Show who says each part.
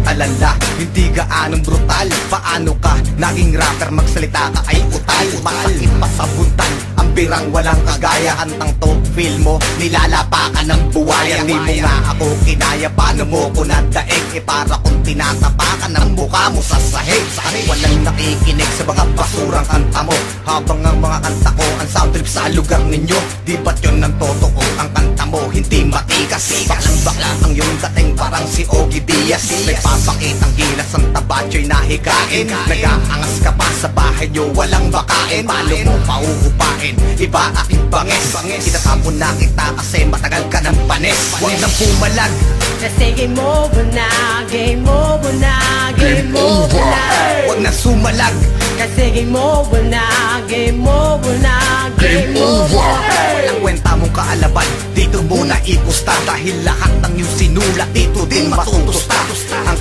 Speaker 1: alala, hindi gaanong brutal. Paano ka naging rapper, magsalita ka ay utal. Masakit pa sa buntan, ang birang walang kagaya. Antang to, feel mo, nilalapa ka ng buwaya. Di mo nga ako kinaya, paano mo ko nadaig? E para kung tinatapakan ng mukha mo sa sahig. Walang nakikinig sa mga basurang kanta mo, habang ang mga kanta ko ang sound trip sa lugar ninyo. Di ba't yun ang totoo, ang kanta mo hindi matikas? Baklang-bakla ang iyong dating parang si Ogie Diaz. Nagpapakitang gilas ang tabatyo'y nahigain. Nag-aangas ka pa sa bahay nyo, walang bakain. Paano mo pauupain? Iba aking banges. Itatapon na kita kasi matagal ka ng panis. Huwag nang pumalag,
Speaker 2: Kasi game over na, game over na, game over na.
Speaker 1: huwag nang sumalag.
Speaker 2: Kasi game over na, game over na, game over.
Speaker 1: Walang kwenta mong kaalaban, dito mo na ipusta. Dahil lahat ng iyong sinulat dito din matutusta. Ang